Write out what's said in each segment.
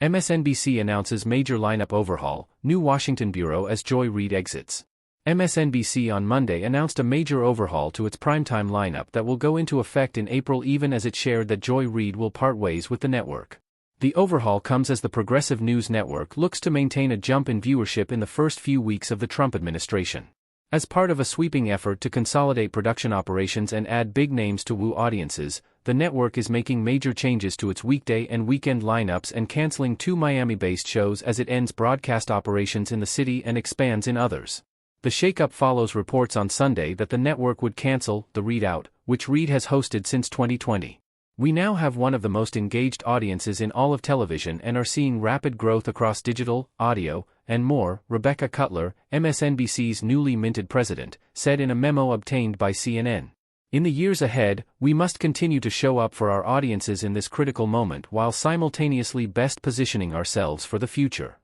MSNBC announces major lineup overhaul, new Washington bureau as Joy Reid exits. MSNBC on Monday announced a major overhaul to its primetime lineup that will go into effect in April, even as it shared that Joy Reid will part ways with the network. The overhaul comes as the Progressive News Network looks to maintain a jump in viewership in the first few weeks of the Trump administration. As part of a sweeping effort to consolidate production operations and add big names to woo audiences, the network is making major changes to its weekday and weekend lineups and canceling 2 Miami-based shows as it ends broadcast operations in the city and expands in others. The shakeup follows reports on Sunday that the network would cancel the ReidOut, which Reid has hosted since 2020. We now have one of the most engaged audiences in all of television and are seeing rapid growth across digital, audio, and more, Rebecca Cutler, MSNBC's newly minted president, said in a memo obtained by CNN. In the years ahead, we must continue to show up for our audiences in this critical moment while simultaneously best positioning ourselves for the future.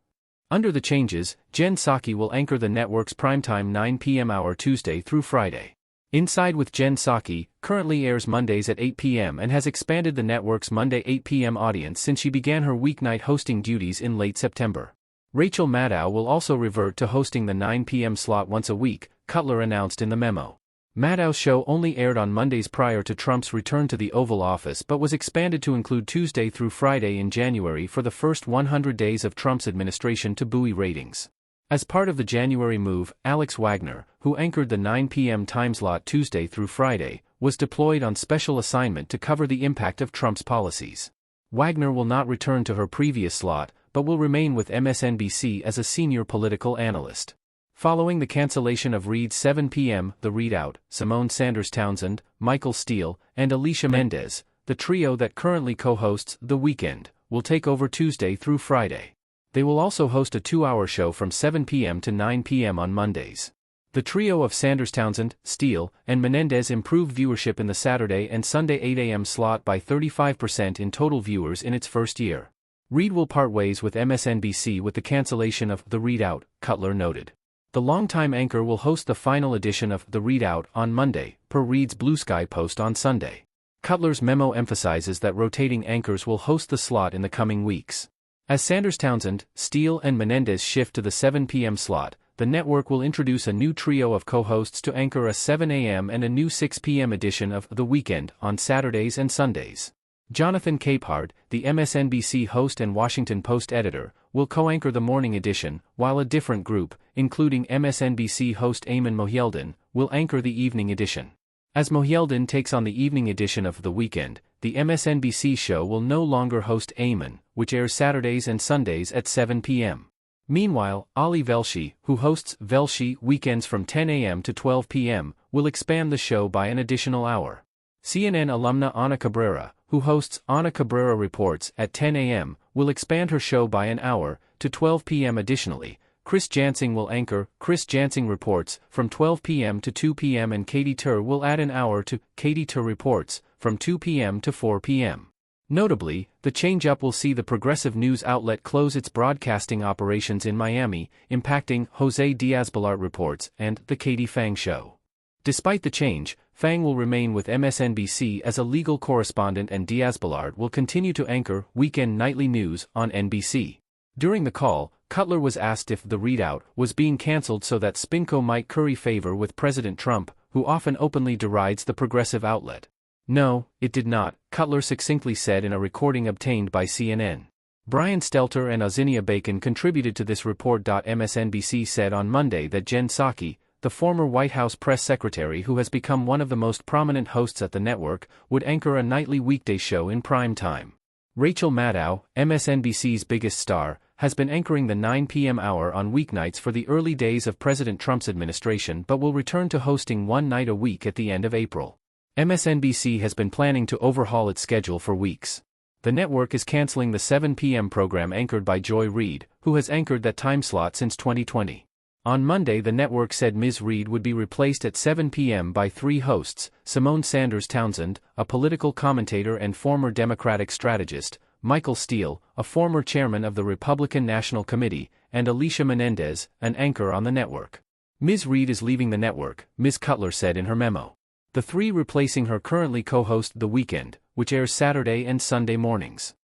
Under the changes, Jen Psaki will anchor the network's primetime 9 p.m. hour Tuesday through Friday. Inside with Jen Psaki currently airs Mondays at 8 p.m. and has expanded the network's Monday 8 p.m. audience since she began her weeknight hosting duties in late September. Rachel Maddow will also revert to hosting the 9 p.m. slot once a week, Cutler announced in the memo. Maddow's show only aired on Mondays prior to Trump's return to the Oval Office but was expanded to include Tuesday through Friday in January for the first 100 days of Trump's administration to buoy ratings. As part of the January move, Alex Wagner, who anchored the 9 p.m. time slot Tuesday through Friday, was deployed on special assignment to cover the impact of Trump's policies. Wagner will not return to her previous slot, but will remain with MSNBC as a senior political analyst. Following the cancellation of Reid's 7 p.m. The ReidOut, Simone Sanders Townsend, Michael Steele, and Alicia Mendez, the trio that currently co-hosts The Weekend, will take over Tuesday through Friday. They will also host a 2-hour show from 7 p.m. to 9 p.m. on Mondays. The trio of Sanders Townsend, Steele, and Menendez improved viewership in the Saturday and Sunday 8 a.m. slot by 35% in total viewers in its first year. Reid will part ways with MSNBC with the cancellation of The ReidOut, Cutler noted. The longtime anchor will host the final edition of The ReidOut on Monday, per Reid's Blue Sky post on Sunday. Cutler's memo emphasizes that rotating anchors will host the slot in the coming weeks. As Sanders Townsend, Steele, and Menendez shift to the 7 p.m. slot, the network will introduce a new trio of co-hosts to anchor a 7 a.m. and a new 6 p.m. edition of The Weekend on Saturdays and Sundays. Jonathan Capehart, the MSNBC host and Washington Post editor, will co-anchor the morning edition, while a different group, including MSNBC host Eamon Mohielden, will anchor the evening edition. As Mohielden takes on the evening edition of The Weekend, the MSNBC show will no longer host Eamon, which airs Saturdays and Sundays at 7 p.m. Meanwhile, Ali Velshi, who hosts Velshi Weekends from 10 a.m. to 12 p.m., will expand the show by an additional hour. CNN alumna Ana Cabrera, who hosts Ana Cabrera Reports at 10 a.m., will expand her show by an hour, to 12 p.m. Additionally, Chris Jansing will anchor Chris Jansing Reports from 12 p.m. to 2 p.m. and Katie Tur will add an hour to Katie Tur Reports from 2 p.m. to 4 p.m. Notably, the change-up will see the progressive news outlet close its broadcasting operations in Miami, impacting Jose Diaz-Balart Reports and The Katie Phang Show. Despite the change, Phang will remain with MSNBC as a legal correspondent and Diaz-Balart will continue to anchor Weekend Nightly News on NBC. During the call, Cutler was asked if The ReidOut was being canceled so that Spinco might curry favor with President Trump, who often openly derides the progressive outlet. No, it did not, Cutler succinctly said in a recording obtained by CNN. Brian Stelter and Ozinia Bacon contributed to this report. MSNBC said on Monday that Jen Psaki, the former White House press secretary who has become one of the most prominent hosts at the network, would anchor a nightly weekday show in prime time. Rachel Maddow, MSNBC's biggest star, has been anchoring the 9 p.m. hour on weeknights for the early days of President Trump's administration but will return to hosting one night a week at the end of April. MSNBC has been planning to overhaul its schedule for weeks. The network is canceling the 7 p.m. program anchored by Joy Reid, who has anchored that time slot since 2020. On Monday, the network said Ms. Reid would be replaced at 7 p.m. by 3 hosts, Simone Sanders Townsend, a political commentator and former Democratic strategist, Michael Steele, a former chairman of the Republican National Committee, and Alicia Menendez, an anchor on the network. Ms. Reid is leaving the network, Ms. Cutler said in her memo. The 3 replacing her currently co-host The Weekend, which airs Saturday and Sunday mornings.